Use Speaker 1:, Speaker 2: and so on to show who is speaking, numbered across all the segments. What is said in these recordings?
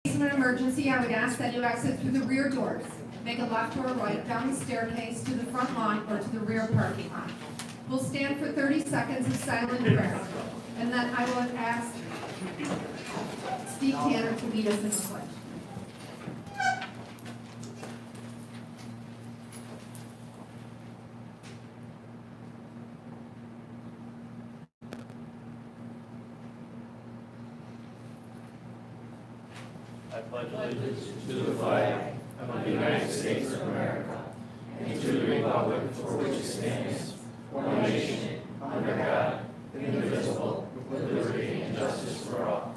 Speaker 1: In case of an emergency, I would ask that you exit through the rear doors. Make a left or right down the staircase to the front lawn or to the rear parking lot. We'll stand for 30 seconds of silent prayer, and then I will ask Steve Tanner to lead us in the pledge.
Speaker 2: I pledge allegiance to the flag of the United States of America and to the republic for which it stands, one nation, under God, indivisible, with liberty and justice for all.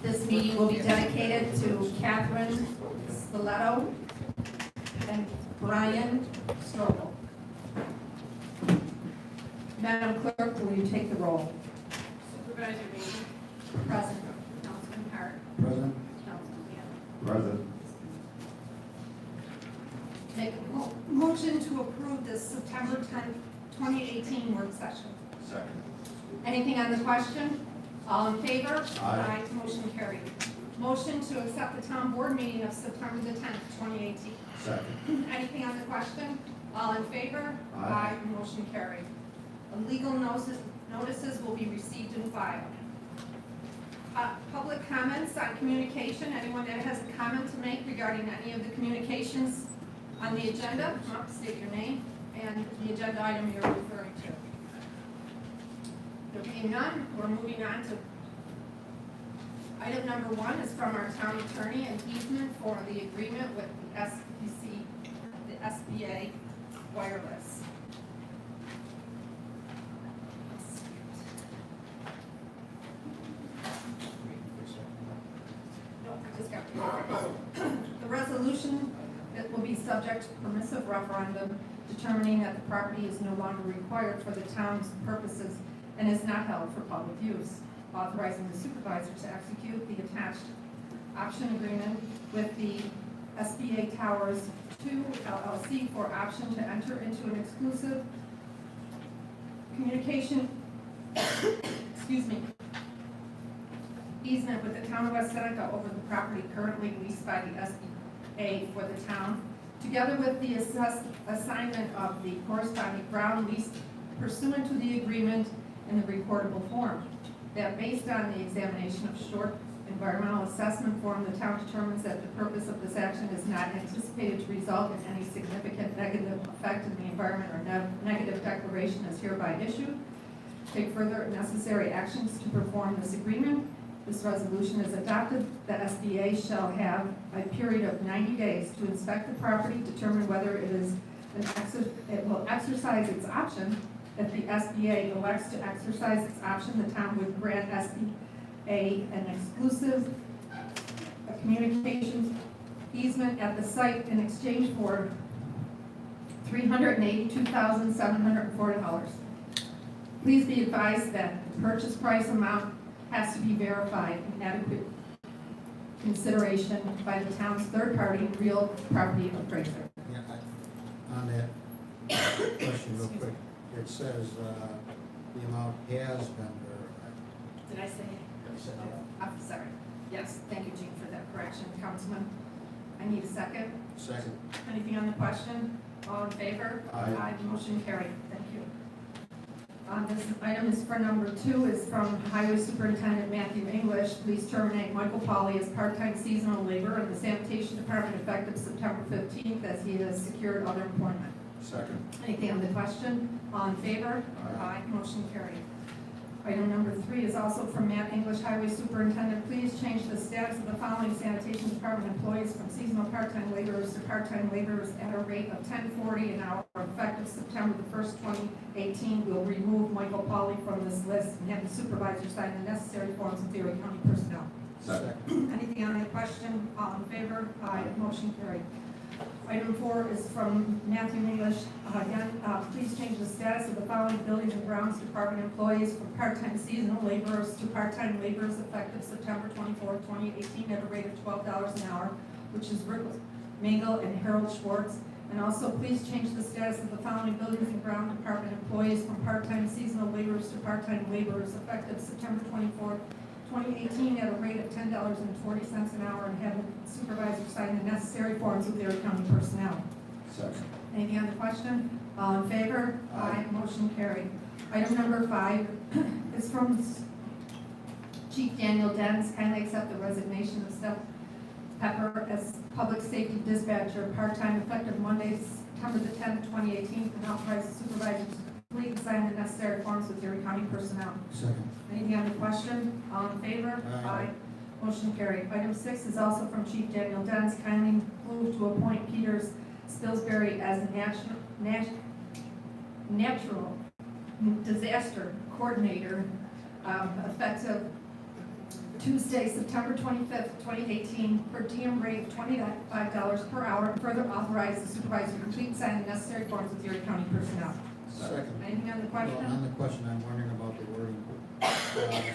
Speaker 1: This meeting will be dedicated to Catherine Spoleto and Brian Strobel. Madam Clerk, will you take the roll?
Speaker 3: Supervisor Bailey?
Speaker 1: Present.
Speaker 3: Councilman Hart?
Speaker 4: Present.
Speaker 3: Councilman Gann?
Speaker 4: Present.
Speaker 1: Make a motion to approve the September 10th, 2018 work session.
Speaker 4: Second.
Speaker 1: Anything on the question? All in favor?
Speaker 4: Aye.
Speaker 1: Motion carried. Motion to accept the town board meeting of September the 10th, 2018.
Speaker 4: Second.
Speaker 1: Anything on the question? All in favor?
Speaker 4: Aye.
Speaker 1: Motion carried. Legal notices will be received and filed. Public comments on communication. Anyone that has a comment to make regarding any of the communications on the agenda, come up, state your name and the agenda item you're referring to. There being none, we're moving on to item number 1 is from our town attorney, an easement for the agreement with the SBA Wireless. No, I just got the resolution that will be subject to permissive referendum determining that the property is no longer required for the town's purposes and is not held for public use, authorizing the supervisor to execute the attached option agreement with the SBA Towers 2 LLC for option to enter into an exclusive communication easement with the town of West Seneca over the property currently leased by the SBA for the town, together with the assignment of the corresponding ground lease pursuant to the agreement in the recordable form. That based on the examination of short environmental assessment form, the town determines that the purpose of this action is not anticipated to result in any significant negative effect in the environment or negative declaration is hereby issued. Take further necessary actions to perform this agreement. This resolution is adopted. The SBA shall have a period of 90 days to inspect the property, determine whether it will exercise its option. If the SBA elects to exercise its option, the town would grant SBA an exclusive communications easement at the site in exchange for $382,740. Please be advised that the purchase price amount has to be verified and adequate consideration by the town's third-party real property appraiser.
Speaker 4: Yeah, on that question real quick, it says the amount has been verified.
Speaker 1: Did I say?
Speaker 4: I said that.
Speaker 1: I'm sorry. Yes, thank you, Jean, for that correction. Councilman, I need a second.
Speaker 4: Second.
Speaker 1: Anything on the question? All in favor?
Speaker 4: Aye.
Speaker 1: Motion carried. Thank you. This item is for number 2, is from Highway Superintendent Matthew English. Please terminate Michael Pauley as part-time seasonal labor in the sanitation department effective September 15th as he has secured other employment.
Speaker 4: Second.
Speaker 1: Anything on the question? All in favor?
Speaker 4: Aye.
Speaker 1: Motion carried. Item number 3 is also from Matt English, Highway Superintendent. Please change the status of the following sanitation department employees from seasonal part-time laborers to part-time laborers at a rate of $10.40 an hour effective September the 1st, 2018. We'll remove Michael Pauley from this list and have the supervisor sign the necessary forms of Erie County personnel.
Speaker 4: Second.
Speaker 1: Anything on the question? All in favor? Aye. Motion carried. Item 4 is from Matthew English. Again, please change the status of the following buildings and grounds department employees from part-time seasonal laborers to part-time laborers effective September 24, 2018 at a rate of $12 an hour, which is Rick Mingle and Harold Schwartz, And also, please change the status of the following buildings and ground department employees from part-time seasonal laborers to part-time laborers effective September 24th, 2018 at a rate of $10.40 an hour, and have the supervisor sign the necessary forms with their county personnel.
Speaker 2: Second.
Speaker 1: Anything on the question? All in favor?
Speaker 2: Aye.
Speaker 1: Motion carried. Item number 5 is from Chief Daniel Dens. Kindly accept the resignation of Steph Pepper as Public Safety Dispatcher, part-time, effective Monday, September the 10th, 2018, and authorize the supervisor to complete and sign the necessary forms with Erie County personnel.
Speaker 4: Second.
Speaker 1: Anything on the question? All in favor?
Speaker 4: Aye.
Speaker 1: Motion carried. Item 6 is also from Chief Daniel Dens. Kindly move to appoint Peters Spilsbury as natural disaster coordinator, effective Tuesday, September 25th, 2018, per diem rate of $25 per hour, and further authorize the supervisor to complete and sign the necessary forms with Erie County personnel.
Speaker 4: Second.
Speaker 1: Anything on the
Speaker 4: Well,
Speaker 1: question?
Speaker 4: on the question, I'm wondering about the wording.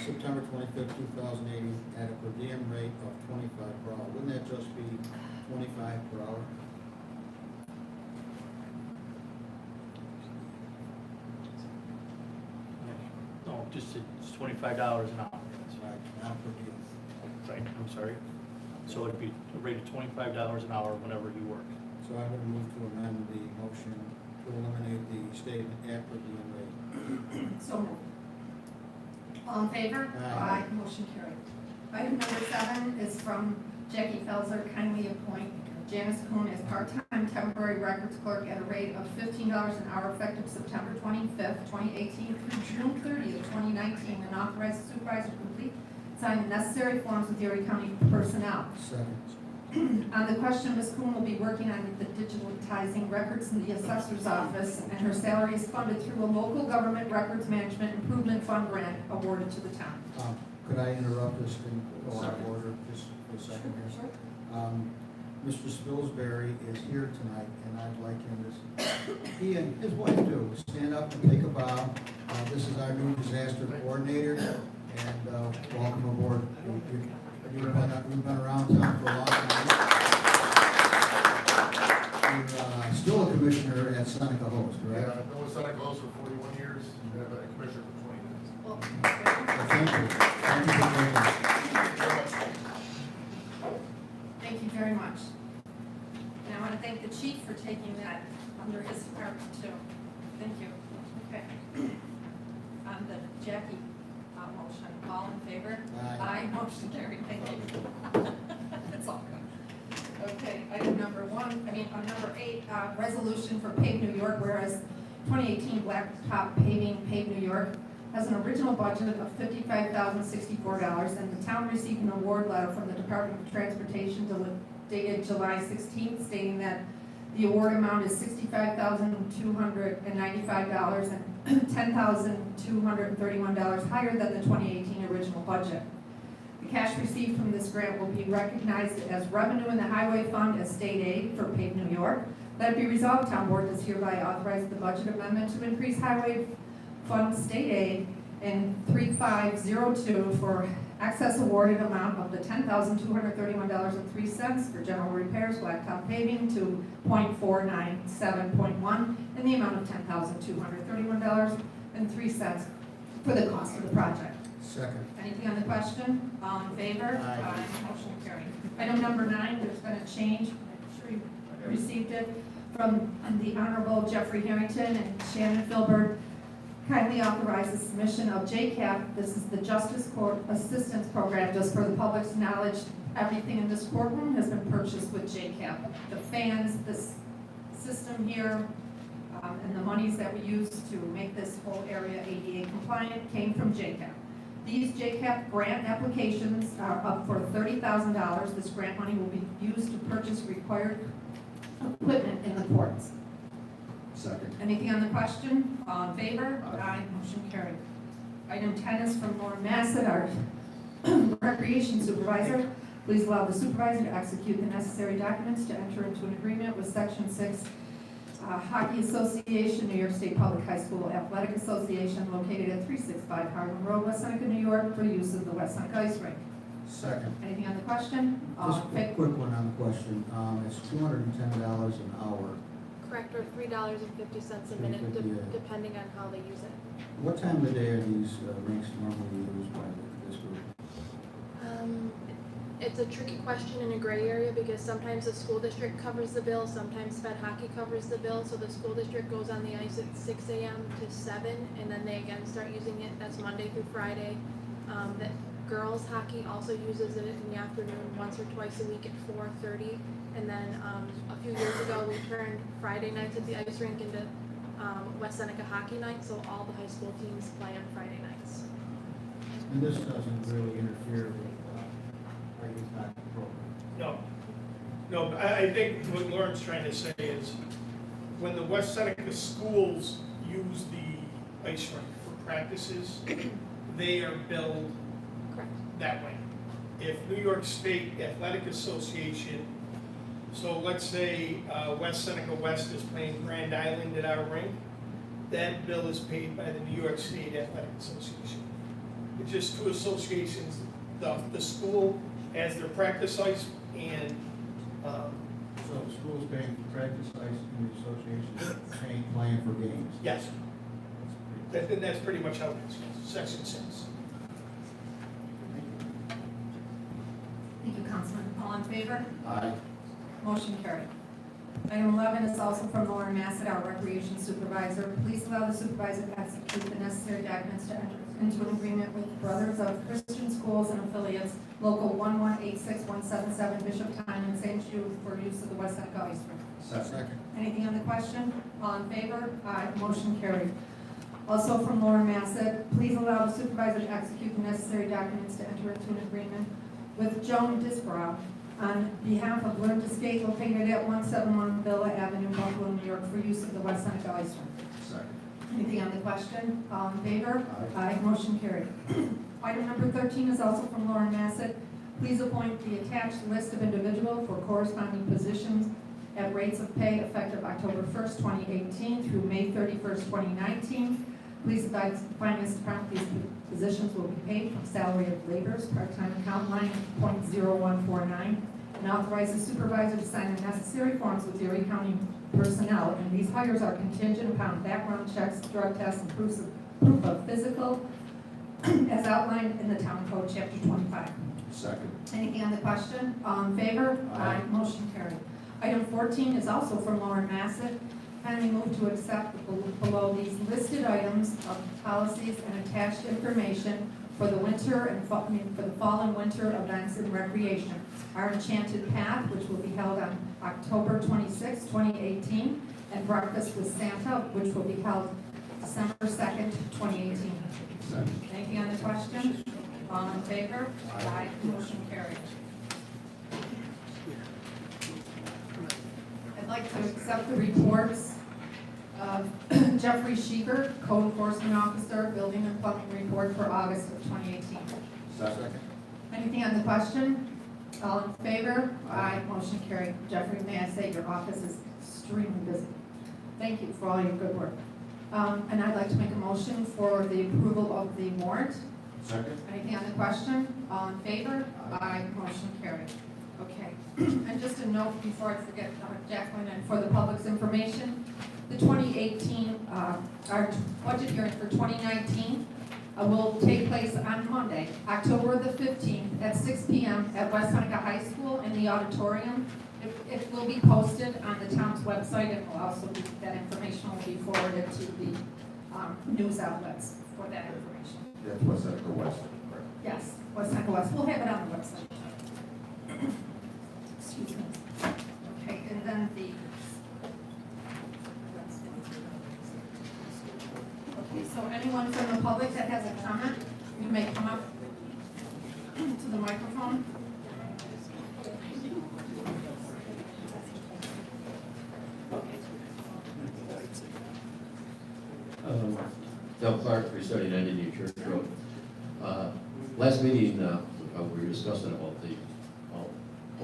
Speaker 4: September 25th, 2080, at a per diem rate of 25 per hour. Wouldn't that just be 25 per hour?
Speaker 5: No, just it's $25 an hour.
Speaker 4: That's right, not per diem.
Speaker 5: Right, I'm sorry. So it'd be a rate of $25 an hour whenever he works.
Speaker 4: So I would move to amend the motion to eliminate the statement at per diem rate.
Speaker 1: So moved. All in favor?
Speaker 4: Aye.
Speaker 1: Motion carried. Item number 7 is from Jackie Felser. Kindly appoint Janice Kuhn as part-time temporary records clerk at a rate of $15 an hour effective September 25th, 2018 through June 30th, 2019, and authorize the supervisor to complete, sign the necessary forms with Erie County personnel.
Speaker 4: Second.
Speaker 1: On the question, Ms. Kuhn will be working on the digitizing records in the assessor's office, and her salary is funded through a local government records management improvement fund grant awarded to the town.
Speaker 4: Could I interrupt this and go out of order just for a second here? Mr. Spilsbury is here tonight, and I'd like him to, he and his wife do, stand up and take a bow. This is our new disaster coordinator, and welcome aboard. You've been around town for a long time. You're still a commissioner at Seneca Host,
Speaker 6: Yeah,
Speaker 4: correct?
Speaker 6: I've been with Santa Claus for 41 years, and I've been a commissioner for 20 years.
Speaker 1: Well,
Speaker 4: Thank you. Thank you for joining us.
Speaker 1: thank you very much. And I want to thank the chief for taking that under his department too. Thank you. Okay. On the Jackie motion, all in favor?
Speaker 4: Aye.
Speaker 1: Motion carried, thank you. That's all good. Okay, item number 8, resolution for Pave New York, whereas 2018 Blacktop Paving, Pave New York, has an original budget of $55,064, and the town received an award letter from the Department of Transportation dated July 16th, stating that the award amount is $65,295 and $10,231 higher than the 2018 original budget. The cash received from this grant will be recognized as revenue in the highway fund as state aid for Pave New York. Let it be resolved, town board does hereby authorize the budget amendment to increase highway fund state aid in 3502 for excess awarded amount of the $10,231.03 for general repairs, blacktop paving to .497.1, and the amount of $10,231.03 for the cost of the project.
Speaker 4: Second.
Speaker 1: Anything on the question? All in favor?
Speaker 4: Aye.
Speaker 1: Motion carried. Item number 9, there's been a change, I'm sure you received it, from the Honorable Jeffrey Harrington and Shannon Filbert. Kindly authorize the submission of JCAP. This is the Justice Court Assistance Program. Just for the public's knowledge, everything in this courtroom has been purchased with JCAP. The fans, this system here, and the monies that we use to make this whole area ADA compliant came from JCAP. These JCAP grant applications are up for $30,000. This grant money will be used to purchase required equipment in the courts.
Speaker 2: Second.
Speaker 1: Anything on the question? All in favor? Aye. Motion carried. Item 10 is from Lauren Massett, our recreation supervisor. Please allow the supervisor to execute the necessary documents to enter into an agreement with Section 6 Hockey Association, New York State Public High School Athletic Association, located at 365 Harlem Road, West Seneca, New York, for use of the West Seneca Ice Rink.
Speaker 4: Second.
Speaker 1: Anything on the question? All
Speaker 4: Just
Speaker 1: in
Speaker 4: a
Speaker 1: favor?
Speaker 4: quick one on the question. It's $210 an hour
Speaker 7: Correct, or $3.50 a minute,
Speaker 4: $3.50,
Speaker 7: depending on how they use it.
Speaker 4: What time of the day are these rinks normally used by this group?
Speaker 7: It's a tricky question in a gray area because sometimes the school district covers the bill, sometimes Fed Hockey covers the bill. So the school district goes on the ice at 6 a.m. to 7, and then they again start using it. That's Monday through Friday. The girls hockey also uses it in the afternoon once or twice a week at 4:30. And then a few years ago, we turned Friday nights at the ice rink into West Seneca Hockey Night, so all the high school teams play on Friday nights.
Speaker 4: And this doesn't really interfere with our youth hockey program?
Speaker 2: No. No, I think what Lauren's trying to say is, when the West Seneca schools use the ice rink for practices, they are billed
Speaker 7: Correct.
Speaker 2: that way. If New York State Athletic Association, so let's say West Seneca West is playing Grand Island at our rink, that bill is paid by the New York State Athletic Association. It's just two associations, the school has their practice ice and,
Speaker 4: So the school's paying for practice ice and the association paying for games?
Speaker 2: yes, that's pretty much how it is, section 6.
Speaker 1: Thank you, Councilman. All in favor?
Speaker 4: Aye.
Speaker 1: Motion carried. Item 11 is also from Lauren Massett, our recreation supervisor. Please allow the supervisor to execute the necessary documents to enter into an agreement with Brothers of Christian Schools and Affiliates, Local 1186177, Bishop Time and St. Jude, for use of the West Seneca Ice Rink.
Speaker 4: Second.
Speaker 1: Anything on the question? All in favor? Aye. Motion carried. Also from Lauren Massett, please allow the supervisor to execute the necessary documents to enter into an agreement with Joan Disbrow on behalf of Learn to Skate, located at 171 Villa Avenue, Buffalo, New York, for use of the West Seneca Ice Rink.
Speaker 4: Second.
Speaker 1: Anything on the question? All in favor?
Speaker 4: Aye.
Speaker 1: Motion carried. Item number 13 is also from Lauren Massett. Please appoint the attached list of individuals for corresponding positions at rates of pay effective October 1st, 2018 through May 31st, 2019. Please advise the Finance Department these positions will be paid from salary of laborers, part-time account line .0149, and authorize the supervisor to sign the necessary forms with Erie County personnel. And these hires are contingent upon background checks, drug tests, and proof of physical, as outlined in the Town Code, Chapter 25.
Speaker 4: Second.
Speaker 1: Anything on the question? All in favor?
Speaker 4: Aye.
Speaker 1: Motion carried. Item 14 is also from Lauren Massett. Kindly move to accept below these listed items of policies and attached information for the winter and for the fall and winter events in recreation. Our Enchanted Path, which will be held on October 26, 2018, and Breakfast with Santa, which will be held December 2nd, 2018.
Speaker 4: Second.
Speaker 1: Anything on the question? All in favor? Aye. Motion carried. I'd like to accept the reports of Jeffrey Sheeger, Code Enforcement Officer, Building and Plumbing Report for August of 2018.
Speaker 4: Second.
Speaker 1: Anything on the question? All in favor? Aye. Motion carried. Jeffrey, may I say your office is extremely busy. Thank you for all your good work. And I'd like to make a motion for the approval of the warrant.
Speaker 4: Second.
Speaker 1: Anything on the question? All in favor? Aye. Motion carried. Okay. And just a note before I forget, Jacqueline, and for the public's information, the 2018, our budget hearing for 2019 will take place on Monday, October the 15th at 6 p.m. at West Seneca High School in the auditorium. It will be posted on the town's website, and will also be, that information will be forwarded to the news outlets for that information.
Speaker 6: That's West Seneca West, correct?
Speaker 1: Yes, West Seneca West. We'll have it on the website. Excuse me. Okay, and then the. Okay, so anyone from the public that has a comment, you may come up to the microphone.
Speaker 8: Del Clark, 379 Indian Church Road. Last meeting, we were discussing about the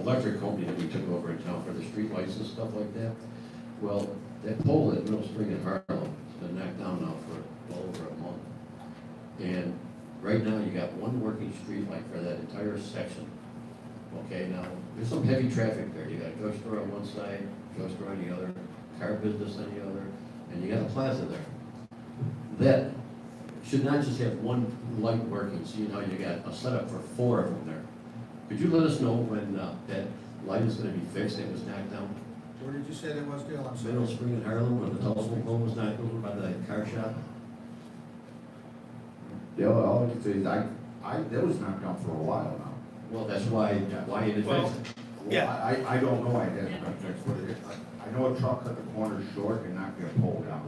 Speaker 8: electric company that we took over in town for the street lights and stuff like that. Well, that pole at Middle Spring in Harlem has been knocked down now for well over a month. And right now, you got one working street light for that entire section. Okay, now, there's some heavy traffic there. You got a drugstore on one side, drugstore on the other, car business on the other, and you got a plaza there. That should not just have one light working, so you know you got a setup for 4 of them there. Could you let us know when that light is gonna be fixed, that was knocked down?
Speaker 4: Where did you say that was, Dale? I'm sorry.
Speaker 8: Middle Spring in Harlem, where the telephone pole was knocked over by the car shop?
Speaker 9: Yeah, all I can say is that was knocked down for a while now.
Speaker 8: Well, that's why you didn't
Speaker 6: Well,
Speaker 8: fix it.
Speaker 6: Yeah.
Speaker 9: Well, I don't know, I didn't, that's what it is. I know a truck cut the corner short and knocked their pole down.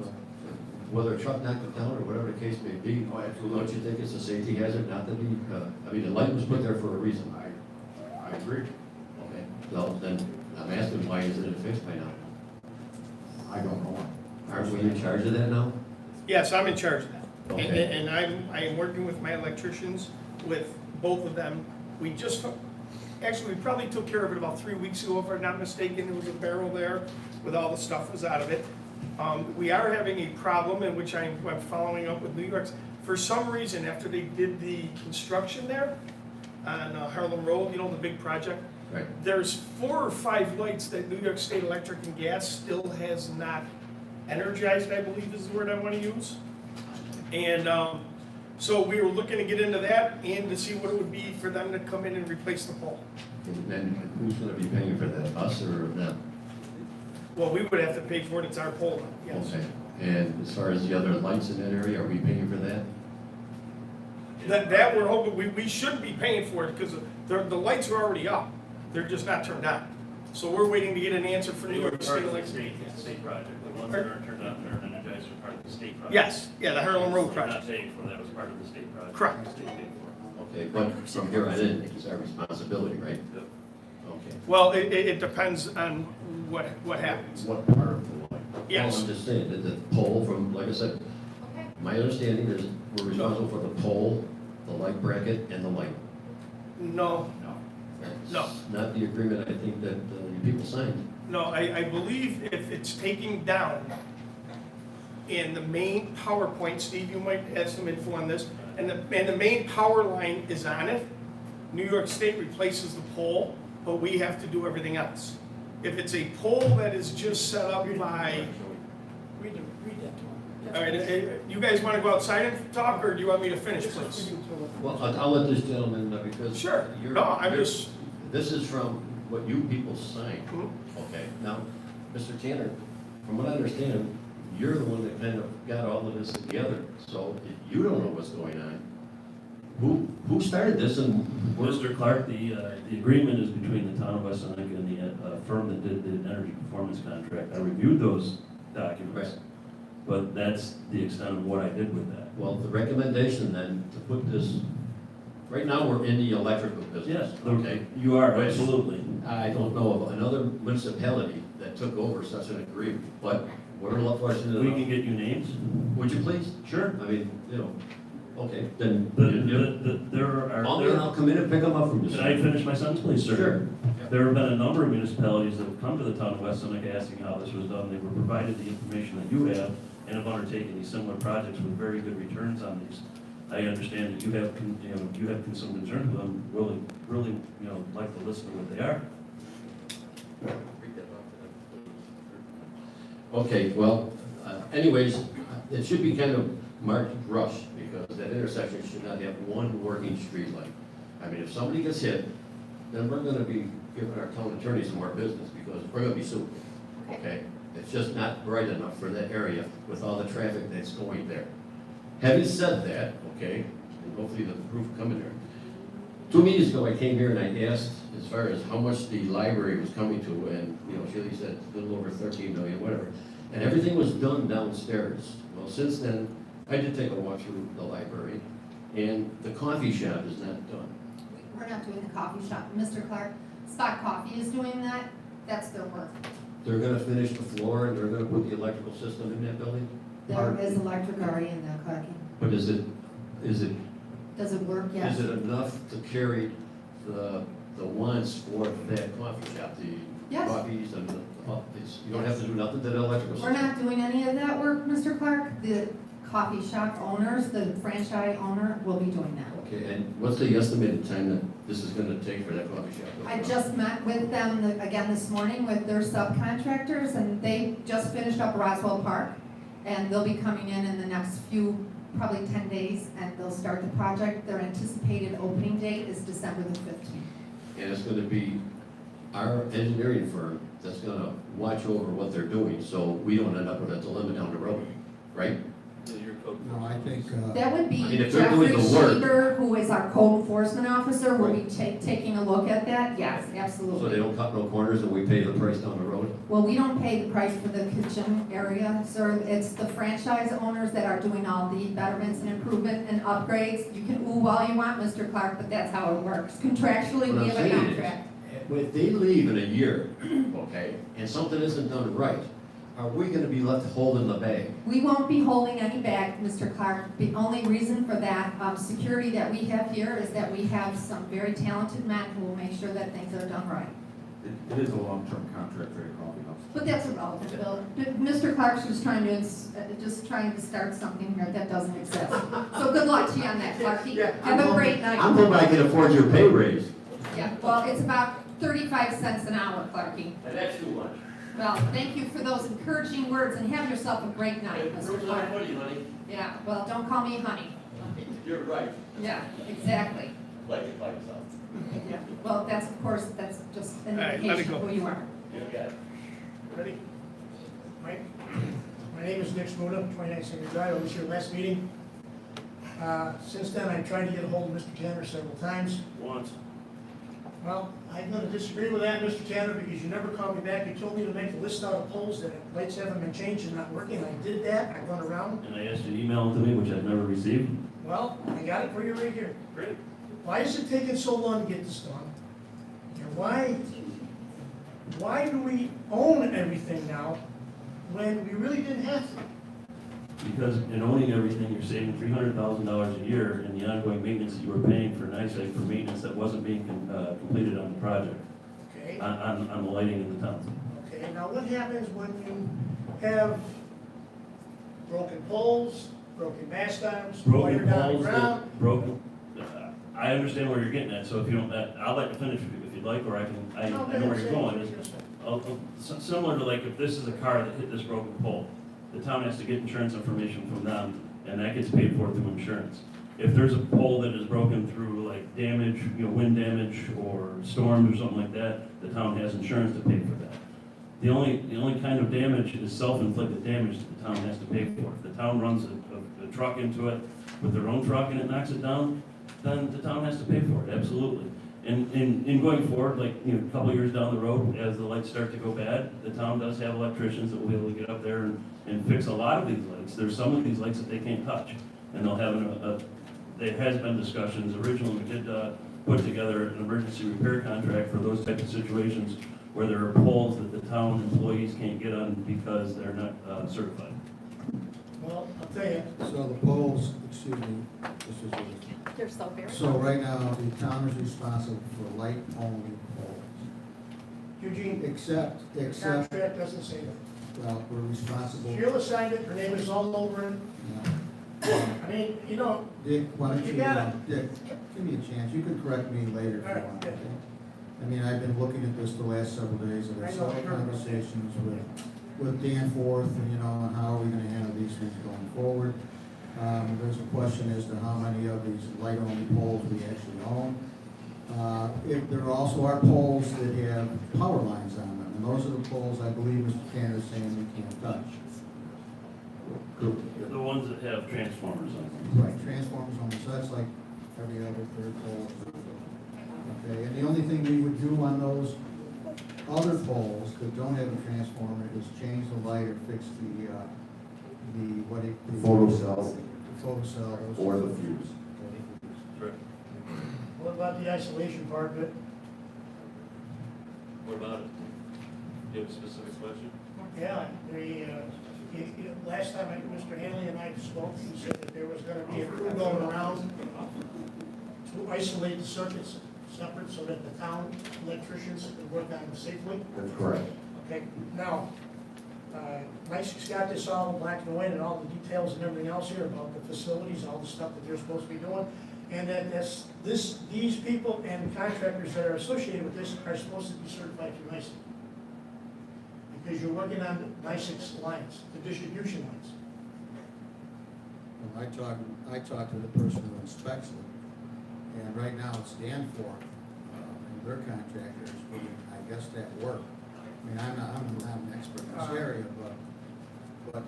Speaker 8: Whether a truck knocked it down or whatever the case may be,
Speaker 9: Oh, absolutely.
Speaker 8: don't you think it's a safety hazard not to be, I mean, the light was put there for a reason.
Speaker 9: I agree.
Speaker 8: Okay, so then I'm asking, why isn't it fixed by now?
Speaker 9: I don't know.
Speaker 8: Aren't we in charge of that now?
Speaker 6: Yes, I'm in charge of that.
Speaker 8: Okay.
Speaker 6: And I am working with my electricians, with both of them. We just, actually, we probably took care of it about 3 weeks ago, if I'm not mistaken. There was a barrel there with all the stuff was out of it. We are having a problem in which I'm following up with New York's. For some reason, after they did the construction there on Harlem Road, you know, the big project,
Speaker 8: Right.
Speaker 6: there's 4 or 5 lights that New York State Electric and Gas still has not energized, I believe is the word I want to use. And so we were looking to get into that and to see what it would be for them to come in and replace the pole.
Speaker 8: And then who's gonna be paying for that, us or them?
Speaker 6: Well, we would have to pay for it, it's our pole, yes.
Speaker 8: Okay, and as far as the other lights in that area, are we paying for that?
Speaker 6: That we're hoping, we should be paying for it because the lights are already up. They're just not turned on. So we're waiting to get an answer from New York State Electric.
Speaker 2: State project, the ones that aren't turned on, they're energized are part of the state project.
Speaker 6: Yes, yeah, the Harlem Road
Speaker 2: You're
Speaker 6: project.
Speaker 2: not paying for, that was part of the state project.
Speaker 6: Correct.
Speaker 2: The state paid for.
Speaker 8: Okay, but from here on in, it's our responsibility, right?
Speaker 2: Yep.
Speaker 8: Okay.
Speaker 6: Well, it depends on what happens.
Speaker 9: What part of the light?
Speaker 8: Well,
Speaker 6: Yes,
Speaker 8: I'm just saying, that the pole from, like I said,
Speaker 1: Okay.
Speaker 8: my understanding is we're responsible for the pole, the light bracket, and the light.
Speaker 6: no, No.
Speaker 8: That's not the agreement I think that you people signed.
Speaker 6: no, I believe if it's taking down in the main power point, Steve, you might have some info on this, and the main power line is on it, New York State replaces the pole, but we have to do everything else. If it's a pole that is just set up by, all right, you guys want to go outside and talk, or do you want me to finish, please?
Speaker 8: Well, I'll let this gentleman, because.
Speaker 6: Sure.
Speaker 8: you're-
Speaker 6: No, I'm
Speaker 8: you're-
Speaker 6: just-
Speaker 8: This is from what you people signed.
Speaker 6: Mhm.
Speaker 8: Okay, now, Mr. Tanner, from what I understand, you're the one that kind of got all of this together, so if you don't know what's going on, who started this and?
Speaker 10: Mr. Clark, the agreement is between the town of West Seneca and the firm that did the energy performance contract. I reviewed those documents,
Speaker 8: Right.
Speaker 10: but that's the extent of what I did with that.
Speaker 8: Well, the recommendation then, to put this, right now, we're in the electrical business.
Speaker 10: Yes,
Speaker 8: Okay.
Speaker 10: you are,
Speaker 8: Right.
Speaker 10: absolutely.
Speaker 8: I don't know of another municipality that took over such an agreement, but we're fortunate
Speaker 10: We
Speaker 8: enough.
Speaker 10: can get you names?
Speaker 8: Would you please?
Speaker 10: Sure.
Speaker 8: I mean, okay, then,
Speaker 10: I'll
Speaker 8: I'll come in and pick them up from you.
Speaker 10: Can I finish my sentence, please, sir?
Speaker 8: Sure.
Speaker 10: There have been a number of municipalities that have come to the town of West Seneca asking how this was done. They were provided the information that you have and have undertaken these similar projects with very good returns on these. I understand that you have some concerns with them, really, like to listen to what they are.
Speaker 8: Okay, well, anyways, it should be kind of marked rush, because that intersection should not have one working street light. I mean, if somebody gets hit, then we're gonna be giving our town attorney some more business, because we're gonna be sued, okay? It's just not bright enough for that area with all the traffic that's going there. Having said that, okay, and hopefully the proof will come in there. 2 meetings ago, I came here and I asked as far as how much the library was coming to, and, Shirley said a little over 13 million, whatever. And everything was done downstairs. Well, since then, I did take a walk through the library, and the coffee shop is not done.
Speaker 1: We're not doing the coffee shop. Mr. Clark, Spot Coffee is doing that. That's their work.
Speaker 8: They're gonna finish the floor, and they're gonna put the electrical system in that building?
Speaker 1: There is electric already in that, Clark.
Speaker 8: But is it
Speaker 1: Does it work? Yes.
Speaker 8: is it enough to carry the wants for that coffee shop, the
Speaker 1: Yes.
Speaker 8: coffees and you don't have to do nothing to the electrical
Speaker 1: We're
Speaker 8: system?
Speaker 1: not doing any of that work, Mr. Clark. The coffee shop owners, the franchise owner will be doing that.
Speaker 8: Okay, and what's the estimated time that this is gonna take for that coffee shop?
Speaker 1: I just met with them again this morning with their subcontractors, and they just finished up Roswell Park. And they'll be coming in the next few, probably 10 days, and they'll start the project. Their anticipated opening date is December the 15th.
Speaker 8: And it's gonna be our engineering firm that's gonna watch over what they're doing, so we don't end up with a dilemma down the road, right?
Speaker 5: Your code
Speaker 4: No, I think,
Speaker 1: That would be
Speaker 8: I mean, if they're
Speaker 1: Jeffrey
Speaker 8: doing the work-
Speaker 1: Schieber, who is our code enforcement officer, will be
Speaker 8: Right.
Speaker 1: taking a look at that. Yes,
Speaker 8: So they
Speaker 1: absolutely.
Speaker 8: don't cut no corners and we pay the price down the road?
Speaker 1: Well, we don't pay the price for the kitchen area, sir. It's the franchise owners that are doing all the betterments and improvement and upgrades. You can ooh all you want, Mr. Clark, but that's how it works. Contractually,
Speaker 8: What
Speaker 1: we
Speaker 8: I'm
Speaker 1: have a
Speaker 8: saying is,
Speaker 1: contract.
Speaker 8: if they leave in a year, okay, and something isn't done right, are we gonna be left holding the bag?
Speaker 1: We won't be holding any back, Mr. Clark. The only reason for that security that we have here is that we have some very talented men who will make sure that things are done right.
Speaker 9: It is a long-term contract for a coffee house.
Speaker 1: But that's irrelevant, Bill. Mr. Clark's just trying to start something here that doesn't exist. So good luck to you on that, Clark. Have a great night.
Speaker 8: I'm hoping I can afford your pay raise.
Speaker 1: Yeah, well, it's about 35 cents an hour, Clarky.
Speaker 8: And that's too much.
Speaker 1: Well, thank you for those encouraging words, and have yourself a great night, Mr. Clark.
Speaker 8: honey.
Speaker 1: Yeah, well, don't call me honey.
Speaker 8: You're right.
Speaker 1: Yeah, exactly.
Speaker 8: Like it like so.
Speaker 1: Yeah, well, that's, of course, that's just an
Speaker 6: All right, let it
Speaker 1: indication of
Speaker 6: go.
Speaker 1: who you are.
Speaker 8: You got it.
Speaker 6: Ready? Mike? My name is Nick Smuda, 29 Singer Drive. I was here last meeting. Since then, I tried to get a hold of Mr. Tanner several times.
Speaker 5: Once.
Speaker 6: Well, I'm gonna disagree with that, Mr. Tanner, because you never called me back. You told me to make a list out of poles that lights haven't been changed and not working. I did that. I went around.
Speaker 10: And I asked you to email it to me, which I've never received.
Speaker 6: Well, I got it for you right here.
Speaker 5: Great.
Speaker 6: Why is it taking so long to get this done? And why do we own everything now when we really didn't have to?
Speaker 10: Because in owning everything, you're saving $300,000 a year in the ongoing maintenance that you were paying for NICEAG for maintenance that wasn't being completed on the project,
Speaker 6: Okay,
Speaker 10: on the lighting in the town.
Speaker 6: okay, now what happens when you have broken poles, broken mast arms, wire
Speaker 10: Broken
Speaker 6: down the
Speaker 10: poles,
Speaker 6: ground?
Speaker 10: I understand where you're getting at, so if you don't, I'll let you finish if you'd like, or I know where you're going. Similar to like if this is a car that hit this broken pole, the town has to get insurance information from them, and that gets paid for through insurance. If there's a pole that is broken through like damage, wind damage or storms or something like that, the town has insurance to pay for that. The only kind of damage is self-inflicted damage that the town has to pay for. If the town runs a truck into it with their own truck and it knocks it down, then the town has to pay for it, absolutely. And in going forward, like, a couple of years down the road, as the lights start to go bad, the town does have electricians that will be able to get up there and fix a lot of these lights. There's some of these lights that they can't touch, and they'll have there has been discussions, originally we did put together an emergency repair contract for those types of situations where there are poles that the town employees can't get on because they're not certified.
Speaker 6: Well, I'll tell you,
Speaker 4: so the poles, excuse me, this is what it-
Speaker 7: They're so very.
Speaker 4: so right now, the town is responsible for light-only poles.
Speaker 6: Eugene,
Speaker 4: Except,
Speaker 6: the contract doesn't say that.
Speaker 4: well, we're responsible, you
Speaker 6: Sheila signed it, her name is all over it.
Speaker 4: know.
Speaker 6: I mean,
Speaker 4: Dick, why don't
Speaker 6: You
Speaker 4: you,
Speaker 6: got it.
Speaker 4: Dick, give me a chance, you can correct me later if
Speaker 6: All
Speaker 4: you
Speaker 6: right,
Speaker 4: want,
Speaker 6: yeah.
Speaker 4: okay? I mean, I've been looking at this the last several days, I've
Speaker 6: I
Speaker 4: had
Speaker 6: know,
Speaker 4: several
Speaker 6: sure.
Speaker 4: conversations with Dan Forth, and, on how are we gonna handle these things going forward. There's a question as to how many of these light-only poles we actually own. If there also are poles that have power lines on them, and those are the poles I believe Mr. Tanner is saying we can't touch.
Speaker 10: The ones that have transformers on them.
Speaker 4: Right, transformers on, so that's like every other third pole. Okay, and the only thing we would do on those other poles that don't have a transformer is change the light or fix the
Speaker 9: Photocell.
Speaker 4: Photocell. those-
Speaker 9: Or the fuse.
Speaker 10: Correct.
Speaker 6: what about the isolation part of it?
Speaker 10: What about it? Do you have a specific question?
Speaker 6: Yeah, last time Mr. Hanley and I spoke, he said that there was gonna be a crew going around to isolate the circuits separate so that the town electricians could work on them safely.
Speaker 9: That's correct.
Speaker 6: Okay, now, Mike's got this all black and white and all the details and everything else here about the facilities, all the stuff that they're supposed to be doing.
Speaker 11: and these people and contractors that are associated with this are supposed to be certified through NICEAG. Because you're working on NICEAG's lines, the distribution lines.
Speaker 4: Well, I talked to the person who inspects it, and right now it's Danforth, and their contractors, I guess that work. I mean, I'm not an expert in this area, but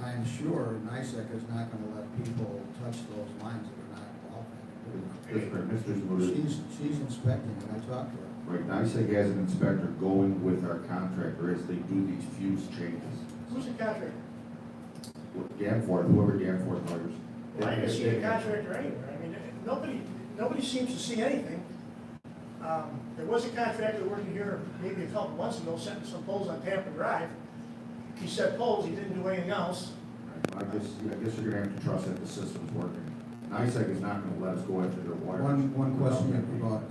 Speaker 4: I'm sure NICEAG is not gonna let people touch those lines that are not qualified.
Speaker 9: Mr. Zamuda,
Speaker 4: She's inspecting it, I talked to her.
Speaker 9: right, NICEAG has an inspector going with our contractor as they do these fuse changes.
Speaker 11: Who's the contractor?
Speaker 9: With Danforth, whoever Danforth hires.
Speaker 11: I didn't see the contractor anywhere. I mean, nobody seems to see anything. There was a contractor working here maybe a couple months ago, setting some poles on Tampa Drive. He set poles, he didn't do anything else.
Speaker 9: I guess you're gonna have to trust that the system's working. NICEAG is not gonna let us go after their wires.
Speaker 4: One question about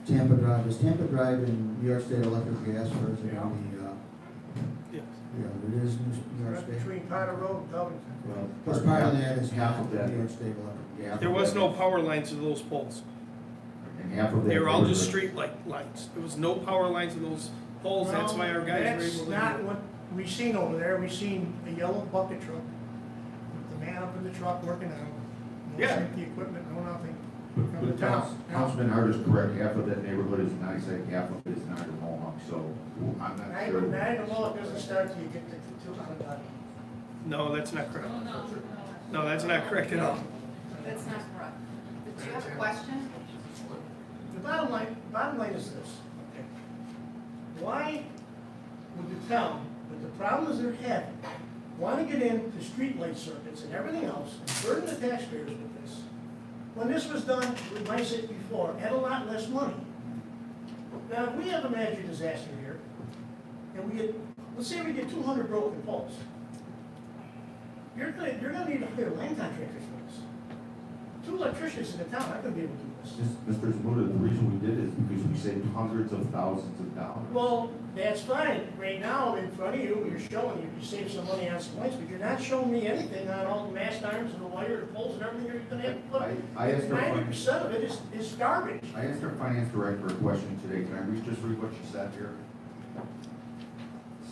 Speaker 4: Tampa Drive. Is Tampa Drive in New York State Electric Gas, or is it on the,
Speaker 6: Yes.
Speaker 4: yeah, it is New York
Speaker 11: Right
Speaker 4: State?
Speaker 11: between Potter Road and Covington.
Speaker 9: Well,
Speaker 4: Because part of that is
Speaker 9: half of that.
Speaker 4: New York State Electric Gas.
Speaker 6: There was no power lines to those poles.
Speaker 9: And half of that.
Speaker 6: They were all just street light lines. There was no power lines to those poles. That's why our guys were able
Speaker 11: That's
Speaker 6: to
Speaker 11: not
Speaker 6: do it.
Speaker 11: what we've seen over there. We've seen a yellow bucket truck with the man up in the truck working on it. No
Speaker 6: Yeah.
Speaker 11: safety equipment, no nothing. From
Speaker 9: But
Speaker 11: the town.
Speaker 9: Councilman Hart is correct, half of that neighborhood is NICEAG, half of it is Niagara Mohawk, so I'm not sure.
Speaker 11: Niagara Mohawk doesn't start till you get to 200.
Speaker 6: No, that's not correct. No, that's not correct at all.
Speaker 1: That's not correct. Did you have a question?
Speaker 11: The bottom line is this. Okay. Why would the town, with the problems they're having, want to get into streetlight circuits and everything else, and burden the taxpayers with this, when this was done with NICEAG before, at a lot less money? Now, if we have a major disaster here, and we get, let's say we get 200 broken poles, you're gonna need to hire land contractors for this. 2 electricians in the town, I could be able to do this.
Speaker 9: Mr. Zamuda, the reason we did it is because we saved hundreds of thousands of dollars.
Speaker 11: Well, that's fine. Right now, in front of you, you're showing you saved some money on some lights, but you're not showing me anything on all the mast irons and the wire, the poles and everything you're gonna have to put.
Speaker 9: I asked our
Speaker 11: 90% of it is garbage.
Speaker 9: I asked our finance director a question today, can I just read what she said here?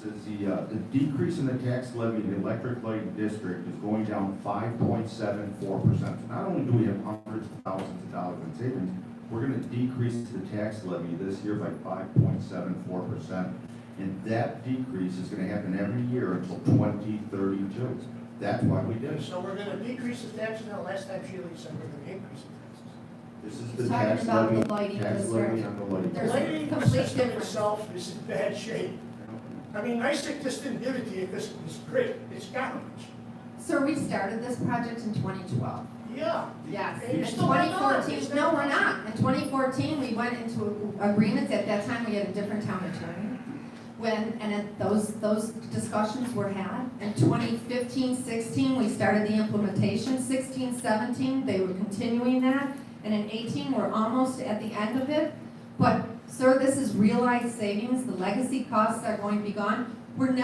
Speaker 9: It says the decrease in the tax levy in the electric light district is going down 5.74%. Not only do we have hundreds of thousands of dollars in savings, we're gonna decrease the tax levy this year by 5.74%. And that decrease is gonna happen every year until 2032. That's why we did it.
Speaker 11: So we're gonna decrease the taxes. Now, last time Sheila said we're gonna increase the taxes.
Speaker 9: This is
Speaker 1: He's
Speaker 9: the
Speaker 1: talking
Speaker 9: tax
Speaker 1: about
Speaker 9: levy,
Speaker 1: the lighting
Speaker 9: tax
Speaker 1: district.
Speaker 9: levy on the lighting.
Speaker 11: The
Speaker 1: There's a
Speaker 11: lighting
Speaker 1: complete
Speaker 11: system
Speaker 1: difference.
Speaker 11: itself is in bad shape. I mean, NICEAG just didn't give it to you because it's great. It's garbage.
Speaker 1: Sir, we started this project in 2012.
Speaker 11: Yeah.
Speaker 1: Yes,
Speaker 11: And you
Speaker 1: in
Speaker 11: still have not.
Speaker 1: 2014,
Speaker 11: It's
Speaker 1: no,
Speaker 11: not
Speaker 1: we're
Speaker 11: done.
Speaker 1: not. In 2014, we went into agreements. At that time, we had a different town attorney. Those discussions were had. In 2015, 16, we started the implementation. 16, 17, they were continuing that. And in 18, we're almost at the end of it. But, sir, this is realized savings. The legacy costs are going to be gone. And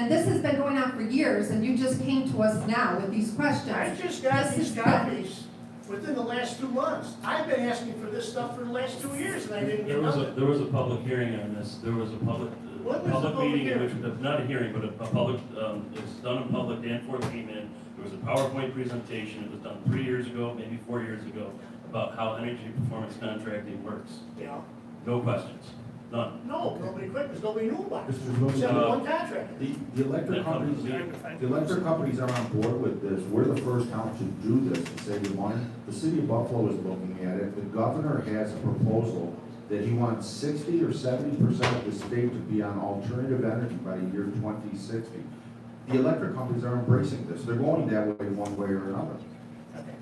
Speaker 1: this has been going on for years, and you just came to us now with these questions.
Speaker 11: I just got
Speaker 1: This
Speaker 11: these
Speaker 1: is
Speaker 11: copies within the last 2 months. I've been asking for this stuff for the last 2 years and I didn't get nothing.
Speaker 10: There was a public hearing on this, there was a public,
Speaker 11: What was the
Speaker 10: public
Speaker 11: public
Speaker 10: meeting, in
Speaker 11: hearing?
Speaker 10: which, not a hearing, but a public, it's done in public, Danforth came in, there was a PowerPoint presentation, it was done 3 years ago, maybe 4 years ago, about how energy performance contracting works.
Speaker 11: Yeah.
Speaker 10: No questions, none.
Speaker 11: No, nobody quit because nobody knew about it.
Speaker 9: Mr. Zamuda,
Speaker 11: Except one contractor.
Speaker 9: the electric companies, the electric companies are on board with this. We're the first town to do this, to save money. The city of Buffalo is looking at it. The governor has a proposal that he wants 60 or 70% of the state to be on alternative energy by the year 2060. The electric companies are embracing this. They're going that way one way or another.
Speaker 11: Okay.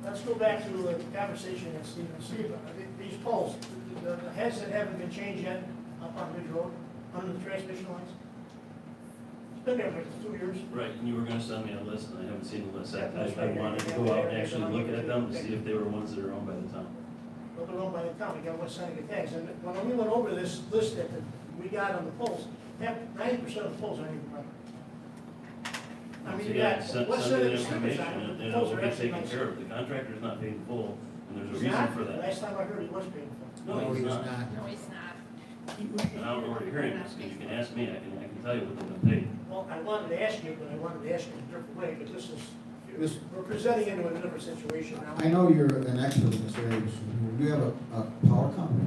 Speaker 11: Let's go back to the conversation that Stephen Steve, these poles, the heads that haven't been changed yet up on Ridge Road, under the transmission lines. It's been there for 2 years.
Speaker 10: Right, and you were gonna send me a list, and I haven't seen the list. I wanted to go out and actually look at them to see if they were ones that are owned by the town.
Speaker 11: Well, they're owned by the town, we got one Seneca tags, and when we went over this list that we got on the poles, 90% of the poles aren't even right. I mean,
Speaker 10: So,
Speaker 11: you
Speaker 10: yeah,
Speaker 11: got,
Speaker 10: send
Speaker 11: what's
Speaker 10: me the
Speaker 11: the restrictions
Speaker 10: information,
Speaker 11: on it?
Speaker 10: and
Speaker 11: The
Speaker 10: it'll
Speaker 11: proposal
Speaker 10: be
Speaker 11: actually
Speaker 10: taken
Speaker 11: nice.
Speaker 10: care of. The contractor's not paid in full, and there's a
Speaker 11: He's
Speaker 10: reason
Speaker 11: not?
Speaker 10: for that.
Speaker 11: Last time I heard he was paying for it.
Speaker 10: No, he's not.
Speaker 3: No, he's not.
Speaker 10: And I don't know where you're hearing this, because you can ask me, I can tell you what they've been paid.
Speaker 11: Well, I wanted to ask you, but I wanted to ask you in a different way, but this is,
Speaker 4: This-
Speaker 11: we're presenting into a different situation now.
Speaker 4: I know you're an expert in this area. Do you have a power company?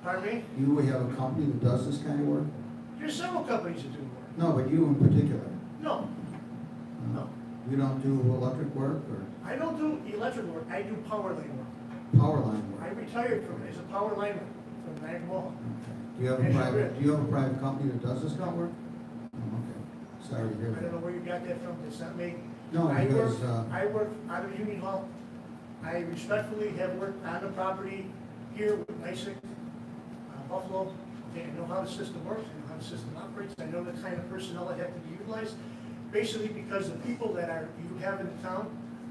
Speaker 11: Pardon me?
Speaker 4: You have a company that does this kind of work?
Speaker 11: There's several companies that do work.
Speaker 4: No, but you in particular?
Speaker 11: No, no.
Speaker 4: You don't do electric work or
Speaker 11: I don't do electric work, I do power line work.
Speaker 4: power line
Speaker 11: I
Speaker 4: work?
Speaker 11: retired from it as a power lineman from Niagara Mohawk.
Speaker 4: Okay. Do you have a private, do you have a private company that does this kind of work? Oh, okay. Sorry to hear
Speaker 11: I don't know
Speaker 4: that.
Speaker 11: where you got that from, it's not me.
Speaker 4: No,
Speaker 11: I
Speaker 4: because,
Speaker 11: work, I work out of Union Hall. I respectfully have worked on the property here with NYSEC, Buffalo. Okay, I know how the system works, I know how the system operates, I know the kind of personnel that have to be utilized. Basically, because the people that you have in the town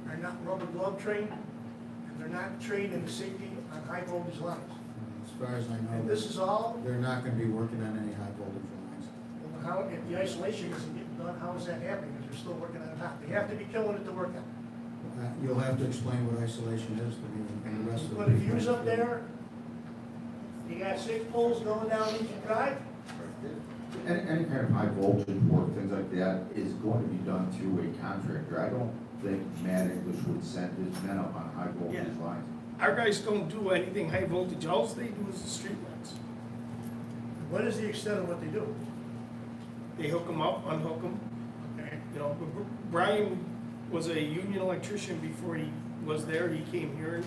Speaker 11: are not rubber glove trained, and they're not trained in the safety on high voltage lines.
Speaker 4: as far as I
Speaker 11: And
Speaker 4: know,
Speaker 11: this is all,
Speaker 4: they're not gonna be working on any high voltage lines.
Speaker 11: how, if the isolation isn't getting done, how is that happening? Because they're still working on top. They have to be killing it to work on.
Speaker 4: You'll have to explain what isolation is to me and the rest of the.
Speaker 11: Put a fuse up there, you got 6 poles going down each drive.
Speaker 9: Any kind of high voltage work, things like that, is going to be done through a contractor. I don't think Matt English would send his men up on high voltage
Speaker 6: Yeah.
Speaker 9: lines.
Speaker 6: Our guys don't do anything high voltage, all they do is the street lights.
Speaker 11: What is the extent of what they do?
Speaker 6: They hook them up, unhook them. You know, Brian was a union electrician before he was there. He came here and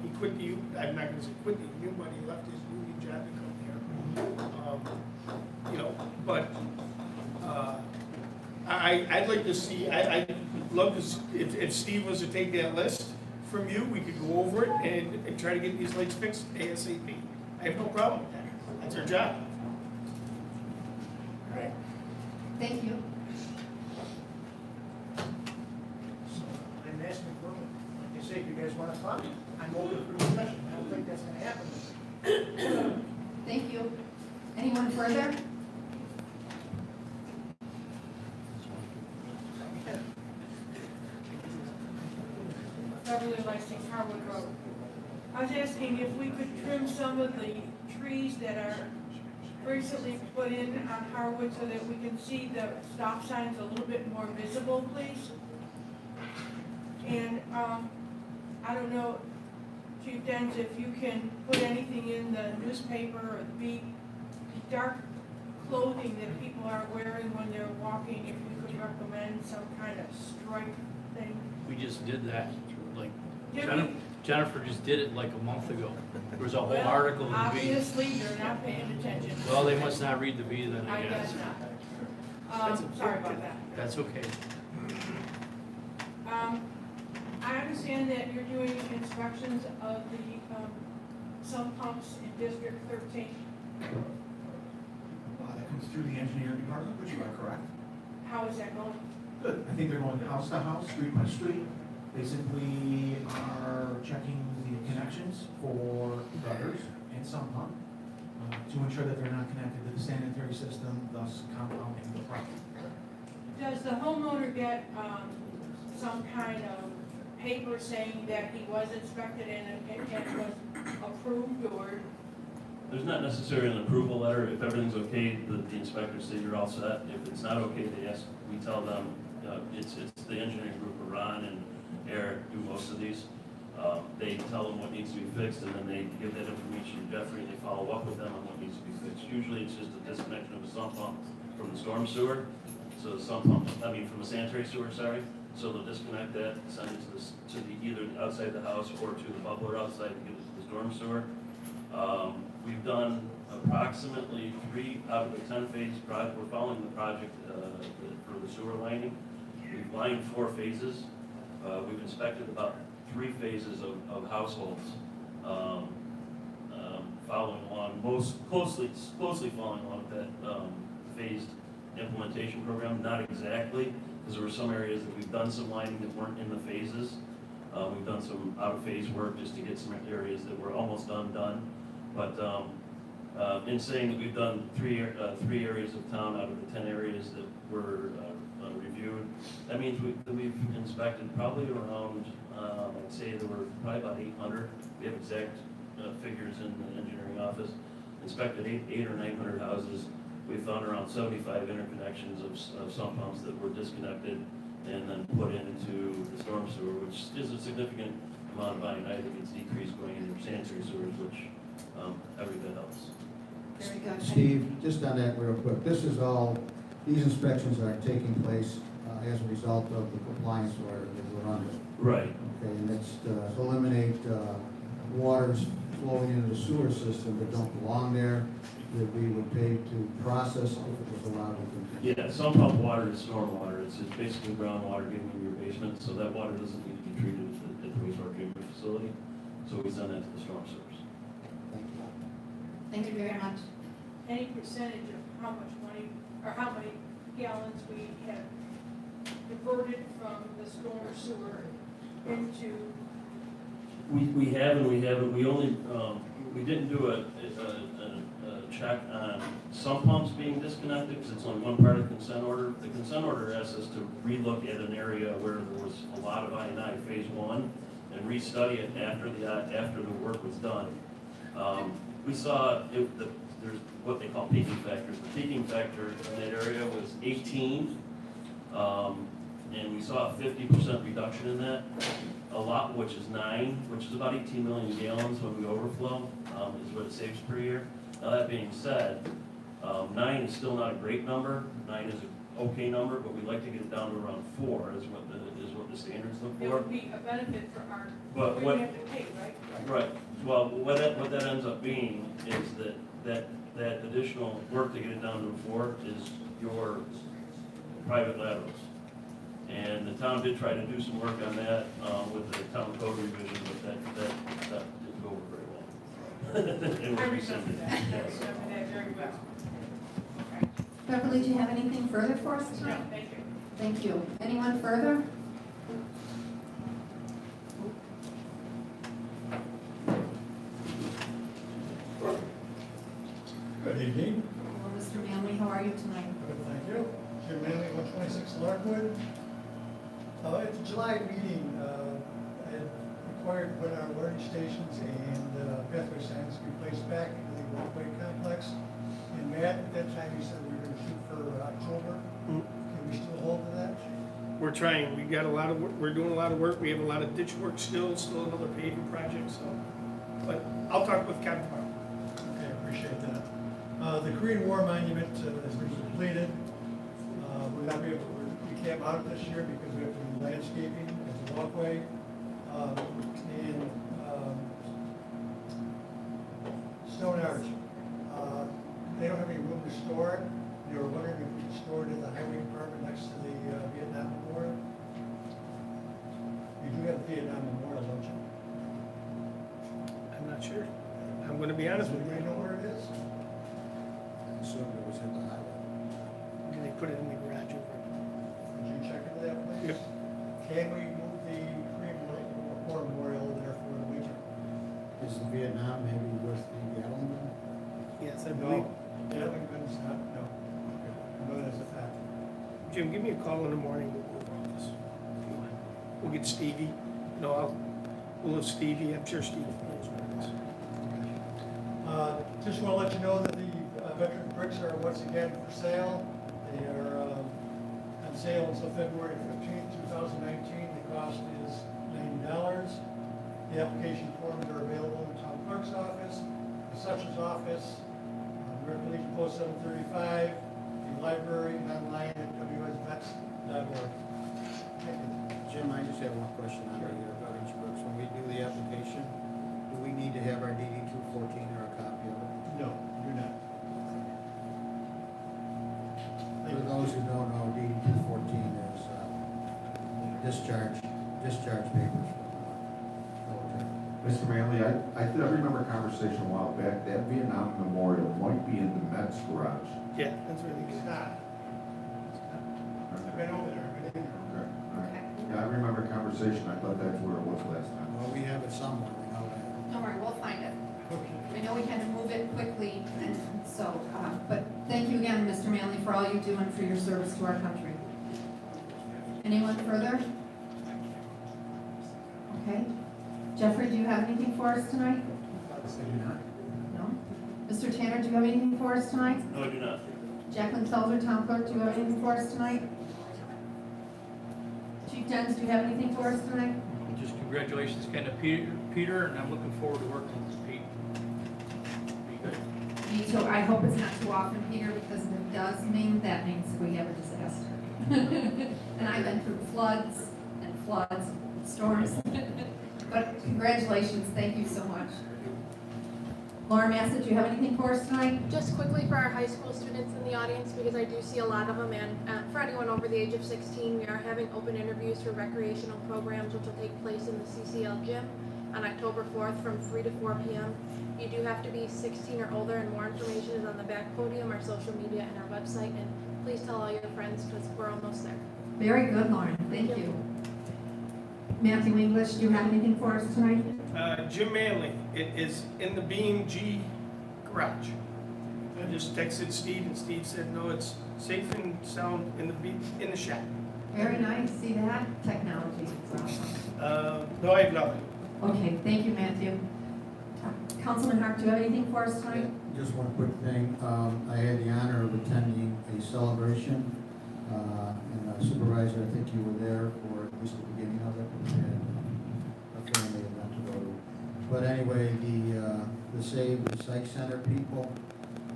Speaker 6: he quit the, I'm not gonna say quit the union, but he left his union job to come here. You know, but, I'd like to see, I'd love to, if Steve was to take that list from you, we could go over it and try to get these lights fixed ASAP. I have no problem with that. That's our job.
Speaker 11: All right.
Speaker 1: Thank you.
Speaker 11: So I'm asking for, like I say, if you guys want to talk, I'm open for discussion. I don't think that's gonna happen.
Speaker 1: Thank you. Anyone further?
Speaker 12: Beverly Lysing, Harwood Road. I was asking if we could trim some of the trees that are recently put in on Harwood so that we can see the stop signs a little bit more visible, please. And, I don't know, Chief Dens, if you can put anything in the newspaper or the dark clothing that people are wearing when they're walking, if you could recommend some kind of stripe thing.
Speaker 5: We just did that, like,
Speaker 12: Did
Speaker 5: Jennifer,
Speaker 12: we?
Speaker 5: Jennifer just did it like a month ago. There was a whole
Speaker 12: Well,
Speaker 5: article in the Bee.
Speaker 12: obviously, you're not paying attention.
Speaker 5: Well, they must not read the Bee then, I
Speaker 12: I
Speaker 5: guess.
Speaker 12: guess not. Sorry about that.
Speaker 5: That's okay.
Speaker 12: I understand that you're doing inspections of the, sump pumps in District 13.
Speaker 13: That comes through the engineering department, which you are correct.
Speaker 12: How is that going?
Speaker 13: Good. I think they're going house to house, street by street. They simply are checking the connections for gutters and sump pump to ensure that they're not connected to the sanitary system, thus compounding the problem.
Speaker 12: Does the homeowner get, some kind of paper saying that he was inspected and it was approved, or?
Speaker 10: There's not necessarily an approval letter. If everything's okay, the inspectors say you're all set. If it's not okay, we tell them, it's the engineering group, Ron and Eric do most of these. They tell them what needs to be fixed, and then they give that information to Jeffrey, and they follow up with them on what needs to be fixed. Usually, it's just a disconnection of a sump pump from the storm sewer. So the sump pump, from the sanitary sewer, sorry. So they'll disconnect that, send it to the either outside the house or to the bubbler outside to get it to the storm sewer. We've done approximately 3 out of the 10-phase project. We're following the project for the sewer lining. We've lined 4 phases. We've inspected about 3 phases of households, following along, most closely following along with that phased implementation program. Not exactly, because there were some areas that we've done some lining that weren't in the phases. We've done some out-of-phase work just to get some areas that were almost done. But in saying that we've done 3 areas of town out of the 10 areas that were reviewed reviewed. That means that we've inspected probably around, I'd say there were probably about 800. We have exact figures in the engineering office. Inspected 800 or 900 houses. We found around 75 interconnections of sump pumps that were disconnected and then put into the storm sewer, which is a significant amount of iron that gets decreased going into your sanitary sewers, which every bit helps.
Speaker 1: Very good.
Speaker 4: Steve, just on that real quick, this is all, these inspections are taking place as a result of the compliance order that we're under.
Speaker 10: Right.
Speaker 4: Okay, and it's to eliminate waters flowing into the sewer system that don't belong there, that we would pay to process if it was allowed to continue.
Speaker 10: Yeah, sump pump water is storm water. It's basically groundwater getting into your basement, so that water doesn't need to be treated at the wastewater treatment facility. So we send that to the storm sewers.
Speaker 4: Thank you.
Speaker 1: Thank you very much.
Speaker 12: Any percentage of how much money, or how many gallons we have diverted from the storm sewer into,
Speaker 10: We have and we haven't. We only, we didn't do a check on sump pumps being disconnected because it's only one part of the consent order. The consent order asks us to relook at an area where there was a lot of I&I phase one and restudy it after the work was done. We saw there's what they call peaking factors. The peaking factor in that area was 18, and we saw a 50% reduction in that. A lot, which is 9, which is about 18 million gallons when we overflow, is what it saves per year. Now that being said, 9 is still not a great number. 9 is an okay number, but we'd like to get it down to around 4 is what the standards look
Speaker 12: it
Speaker 10: for.
Speaker 12: would be a benefit for our,
Speaker 10: But
Speaker 12: we
Speaker 10: what-
Speaker 12: have to pay, right?
Speaker 10: Right, well, what that ends up being is that additional work to get it down to 4 is your private laterals. And the town did try to do some work on that, with the town code revision, but that didn't go over very well. It was
Speaker 12: I remember
Speaker 10: rescinded.
Speaker 12: that, I remember that very well. Okay.
Speaker 1: Beverly, do you have anything further for us
Speaker 12: No,
Speaker 1: tonight?
Speaker 12: thank you.
Speaker 1: Thank you. Anyone further?
Speaker 14: Good evening.
Speaker 1: Well, Mr. Manley, how are you tonight?
Speaker 14: Good, thank you. Jim Manley, 126 Larkwood. At the July meeting, I had required to put our learning stations and pathway signs be placed back into the walkway complex. And Matt, at that time, he said we were going to shoot for October. Can we still hold to that?
Speaker 6: We're trying, we got a lot of work, we're doing a lot of work, we have a lot of ditch work still another paving project, so. But I'll talk with Kevin tomorrow.
Speaker 14: Okay, I appreciate that. The Korean War Monument has been completed. We're not be able to, we can't mount it this year because we have to do landscaping as a walkway. Stone Arch, they don't have any room to store it. They were wondering if we could store it in the highway department next to the Vietnam Memorial. You do have the Vietnam Memorial, don't you?
Speaker 6: I'm not sure. I'm gonna be honest with
Speaker 14: Do
Speaker 6: you.
Speaker 14: you know where it is?
Speaker 4: I assumed it was in the highway.
Speaker 6: Can they put it in the garage over?
Speaker 14: Could you check into that, please?
Speaker 6: Yep.
Speaker 14: Can we move the Korean War Memorial there for the winter?
Speaker 4: Is the Vietnam maybe with the Gatlinburg?
Speaker 6: Yes, I believe.
Speaker 14: No, Gatlinburg's not, no. No, that's a fact.
Speaker 6: Jim, give me a call in the morning, we'll go over all this. If you want. We'll get Stevie, we'll have Stevie, I'm sure Stevie knows where it is.
Speaker 14: Just want to let you know that the veteran bricks are once again for sale. They are on sale until February 15th, 2019. The cost is $90. The application forms are available in the town clerk's office, the assessor's office, American Legion Post 735, the library, and online at wsvets.org.
Speaker 4: Jim, I just have one question on the veterans books. When we do the application, do we need to have our DD 214 or a copy of it?
Speaker 14: No, you're not.
Speaker 4: For those who don't know, DD 214 is discharge papers.
Speaker 9: Mr. Manley, I remember a conversation a while back, that Vietnam Memorial might be in the Mets garage.
Speaker 6: Yeah, that's really
Speaker 14: It's
Speaker 6: good.
Speaker 14: not. I've been over there, I've been in there.
Speaker 9: Okay, all right. Yeah, I remember a conversation, I thought that's where it was last time.
Speaker 4: Well, we have it somewhere, we know that.
Speaker 1: Don't worry, we'll find it.
Speaker 14: Okay.
Speaker 1: I know we had to move it quickly, and so, but thank you again, Mr. Manley, for all you do and for your service to our country. Anyone further? Okay. Jeffrey, do you have anything for us tonight?
Speaker 13: I do not.
Speaker 1: No? Mr. Tanner, do you have anything for us tonight?
Speaker 5: No, I do not.
Speaker 1: Jacqueline Felder, Town Clerk, do you have anything for us tonight? Chief Dens, do you have anything for us tonight?
Speaker 5: Just congratulations again to Peter, and I'm looking forward to working with Pete. Be good.
Speaker 1: Me too. I hope it's not too often, Peter, because if it does mean, that means we have a disaster. And I've been through floods, storms. But congratulations, thank you so much. Lauren Massett, do you have anything for us tonight?
Speaker 7: Just quickly for our high school students in the audience, because I do see a lot of them, and for anyone over the age of 16, we are having open interviews for recreational programs, which will take place in the CCL gym on October 4th from 3 to 4 p.m. You do have to be 16 or older, and more information is on the back podium, our social media, and our website, and please tell all your friends, because we're almost there.
Speaker 1: Very good, Lauren, thank you. Matthew English, do you have anything for us tonight?
Speaker 6: Jim Manley, it is in the B&G garage. I just texted Steve, and Steve said, no, it's safe and sound in the shack.
Speaker 1: Very nice, see that? Technology, it's awesome.
Speaker 6: No, I have nothing.
Speaker 1: Okay, thank you, Matthew. Councilman Hart, do you have anything for us tonight?
Speaker 4: Just one quick thing, I had the honor of attending a celebration, and Supervisor, I think you were there for at least the beginning of it, and a family event to go to. But anyway, the Save the Psych Center people,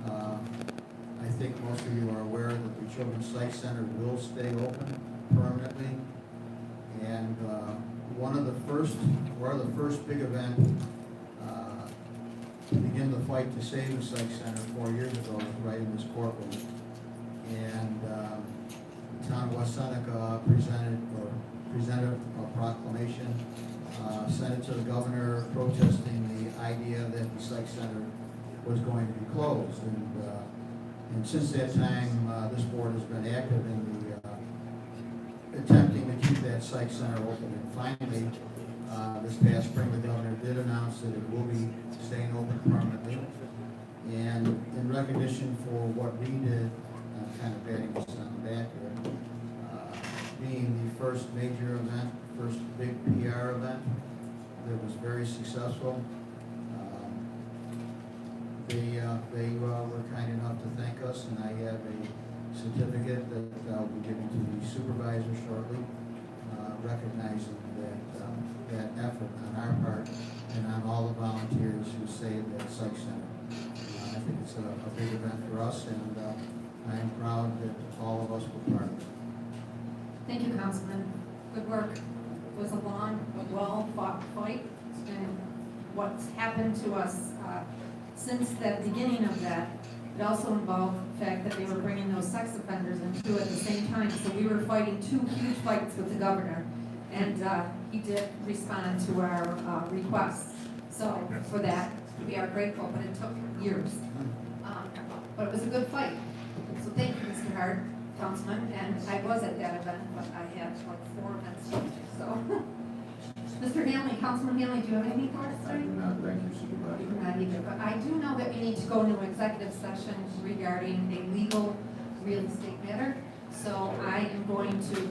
Speaker 4: I think most of you are aware that the Children's Psych Center will stay open permanently. And one of the first big event to begin the fight to save the Psych Center 4 years ago was right in this courtroom. And the town of West Seneca presented a proclamation, sent it to the governor protesting the idea that the Psych Center was going to be closed. And since that time, this board has been active in the attempting to keep that Psych Center open. And finally, this past spring, the governor did announce that it will be staying open permanently. And in recognition for what we did, kind of patting us on the back here, being the first major event, first big PR event that was very successful, they were kind enough to thank us, and I have a certificate that I'll be giving to the supervisor shortly, recognizing that effort on our part and on all the volunteers who saved that Psych Center. I think it's a big event for us, and I am proud that all of us were part of it.
Speaker 1: Thank you, Councilman. Good work. It was a long, well-fought fight, and what's happened to us since the beginning of that, it also involved the fact that they were bringing those sex offenders in too at the same time. So we were fighting two huge fights with the governor, and he did respond to our requests. So for that, we are grateful, but it took years. But it was a good fight. So thank you, Mr. Hart, Councilman, and I was at that event, but I had like 4 events, so. Mr. Hanley, Councilman Hanley, do you have anything for us
Speaker 9: I
Speaker 1: today?
Speaker 9: do not, thank you, Supervisor.
Speaker 1: You do not either, but I do know that we need to go into executive session regarding a legal real estate matter. So I am going to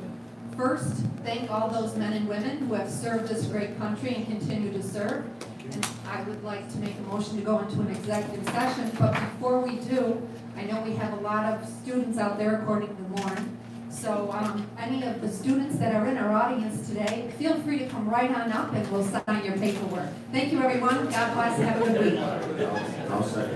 Speaker 1: first thank all those men and women who have served this great country and continue to serve. And I would like to make a motion to go into an executive session, but before we do, I know we have a lot of students out there, according to Lauren. So any of the students that are in our audience today, feel free to come right on up and we'll sign your paperwork. Thank you, everyone. God bless and have a good week.
Speaker 9: I'll second.